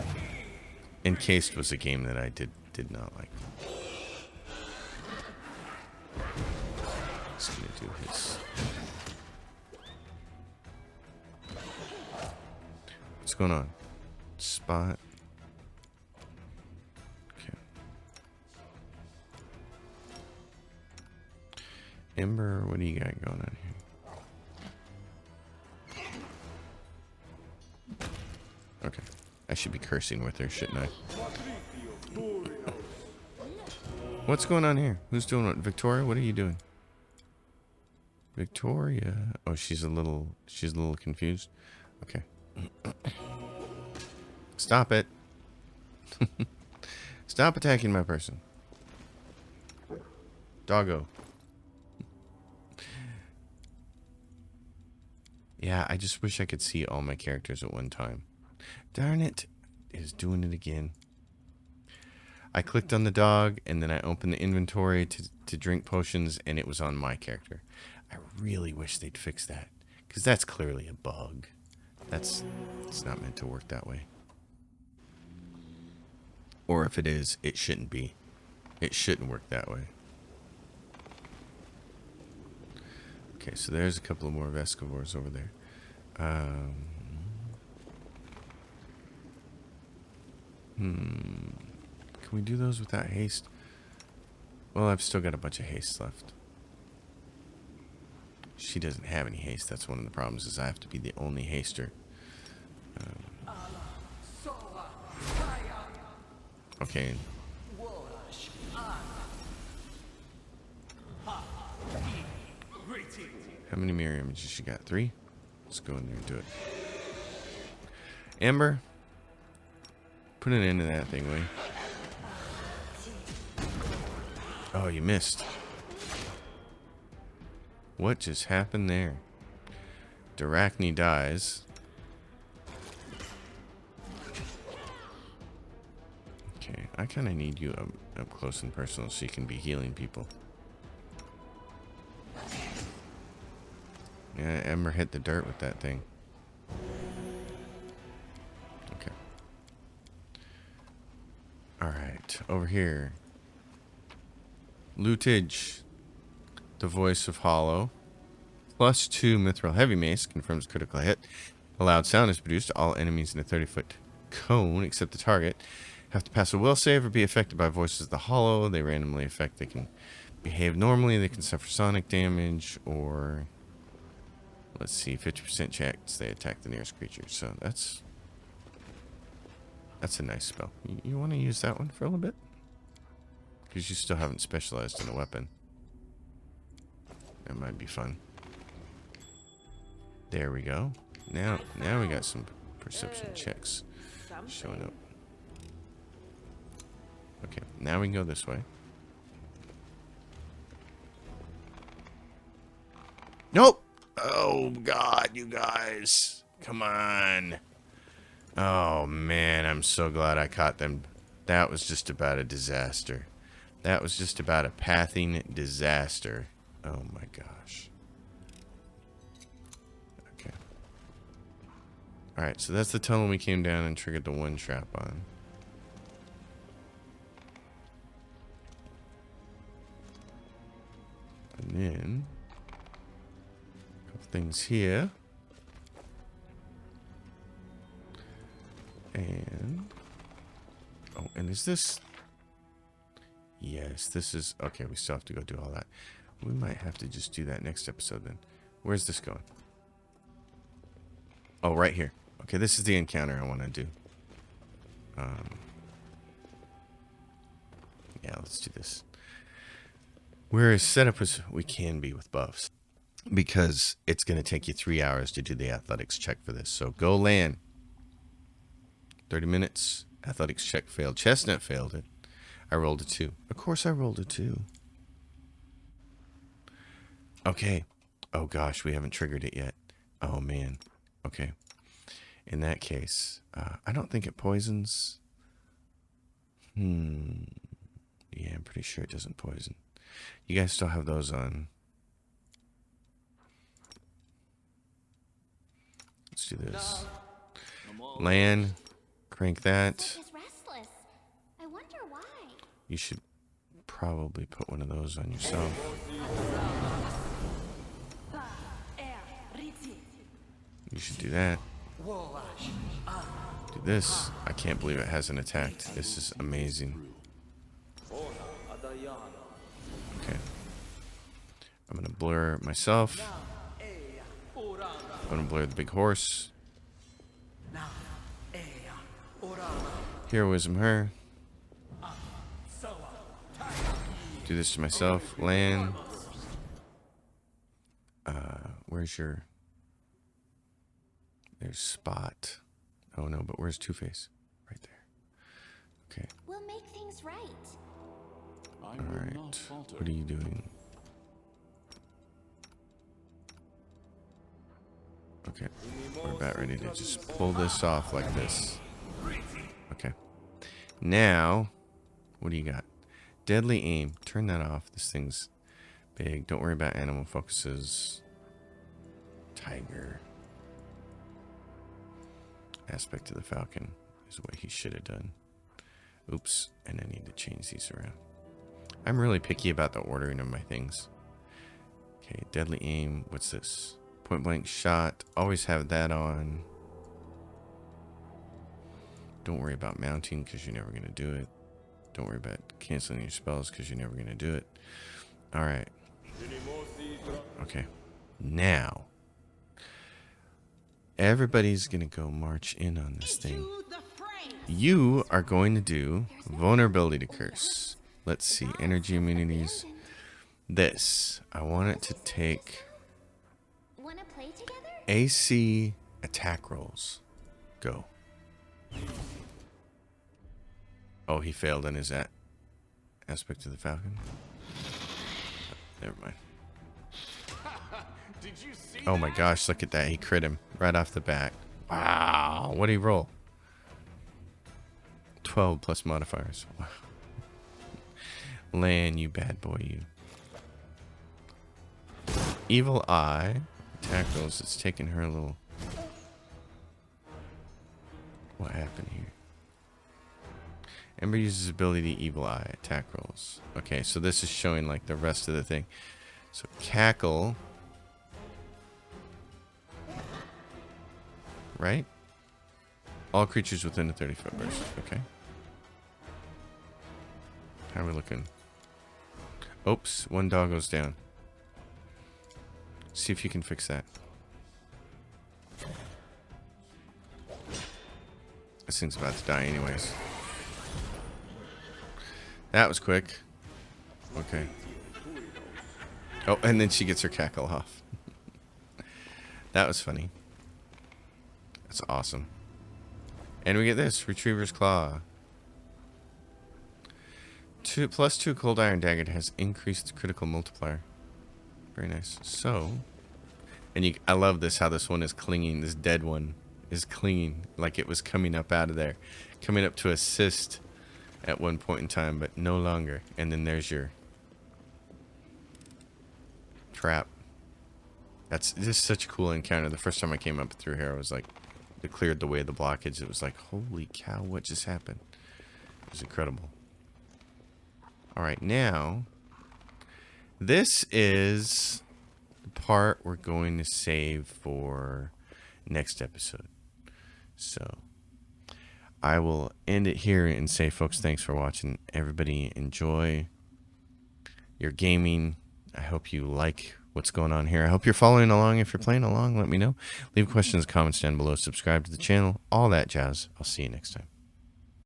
Encased was a game that I did not like. Just gonna do his. What's going on? Spot. Okay. Ember, what do you got going on here? Okay. I should be cursing with her, shouldn't I? What's going on here? Who's doing what? Victoria, what are you doing? Victoria. Oh, she's a little confused. Okay. Stop it. Stop attacking my person. Doggo. Yeah, I just wish I could see all my characters at one time. Darn it. It is doing it again. I clicked on the dog, and then I opened the inventory to drink potions, and it was on my character. I really wish they'd fix that, because that's clearly a bug. It's not meant to work that way. Or if it is, it shouldn't be. It shouldn't work that way. Okay, so there's a couple of more Vescivores over there. Can we do those without haste? Well, I've still got a bunch of haste left. She doesn't have any haste. That's one of the problems, is I have to be the only haster. Okay. How many mirror images she got? 3? Let's go in there and do it. Amber, put an end to that thing, will you? Oh, you missed. What just happened there? Darachne dies. Okay, I kind of need you up close and personal so you can be healing people. Yeah, Ember hit the dirt with that thing. Okay. Alright, over here. Lootage. The voice of Hollow. +2 Mithril Heavy Mace confirms critical hit. A loud sound is produced. All enemies in a 30-foot cone, except the target, have to pass a will save or be affected by voices of the Hollow. They randomly affect. They can behave normally. They can suffer sonic damage, or let's see, 50% chance they attack the nearest creature. So that's a nice spell. You want to use that one for a little bit? Because you still haven't specialized in a weapon. That might be fun. There we go. Now we got some perception checks showing up. Okay, now we can go this way. Nope! Oh, God, you guys. Come on. Oh, man, I'm so glad I caught them. That was just about a disaster. That was just about a pathing disaster. Oh, my gosh. Okay. Alright, so that's the tunnel we came down and triggered the one trap on. And then... a couple things here. And... oh, and is this... yes, this is... okay, we still have to go do all that. We might have to just do that next episode then. Where's this going? Oh, right here. Okay, this is the encounter I want to do. Yeah, let's do this. We're as set up as we can be with buffs. Because it's going to take you 3 hours to do the athletics check for this. So go land. 30 minutes. Athletics check failed. Chestnut failed it. I rolled a 2. Of course I rolled a 2. Okay. Oh gosh, we haven't triggered it yet. Oh man. Okay. In that case, I don't think it poisons. Yeah, I'm pretty sure it doesn't poison. You guys still have those on. Let's do this. Land. Crank that. Is restless. I wonder why. You should probably put one of those on yourself. You should do that. Do this. I can't believe it hasn't attacked. This is amazing. Okay. I'm gonna blur myself. I'm gonna blur the big horse. Heroism her. Do this to myself. Land. Where's your... there's Spot. Oh no, but where's Two-Face? Right there. Okay. We'll make things right. Alright. What are you doing? Okay. We're about ready to just pull this off like this. Okay. Now, what do you got? Deadly aim. Turn that off. This thing's big. Don't worry about animal focuses. Tiger. Aspect of the falcon is what he should have done. Oops. And I need to change these around. I'm really picky about the ordering of my things. Okay. Deadly aim. What's this? Point blank shot. Always have that on. Don't worry about mounting because you're never going to do it. Don't worry about canceling your spells because you're never going to do it. Alright. Okay. Now. Everybody's going to go march in on this thing. You are going to do vulnerability to curse. Let's see. Energy immunities. This. I want it to take Wanna play together? AC attack rolls. Go. Oh, he failed in his aspect of the falcon. Never mind. Did you see Oh my gosh, look at that. He crit him right off the bat. Wow. What'd he roll? 12 plus modifiers. Wow. Lan, you bad boy, you. Evil Eye. Attack rolls. It's taking her a little... what happened here? Ember uses ability Evil Eye. Attack rolls. Okay, so this is showing like the rest of the thing. So Cackle. Right? All creatures within a 30-foot burst. Okay. How are we looking? Oops, one dog goes down. See if you can fix that. This thing's about to die anyways. That was quick. Okay. Oh, and then she gets her cackle off. That was funny. That's awesome. And we get this, Retriever's Claw. +2 Cold Iron Dagger has increased critical multiplier. Very nice. So, and I love this, how this one is clinging. This dead one is clinging like it was coming up out of there. Coming up to assist at one point in time, but no longer. And then there's your trap. That's just such a cool encounter. The first time I came up through here, I was like, it cleared the way of the blockage. It was like, holy cow, what just happened? It was incredible. All right, now, this is the part we're going to save for next episode. So, I will end it here and say, folks, thanks for watching. Everybody enjoy your gaming. I hope you like what's going on here. I hope you're following along. If you're playing along, let me know. Leave questions, comments down below. Subscribe to the channel. All that jazz. I'll see you next time.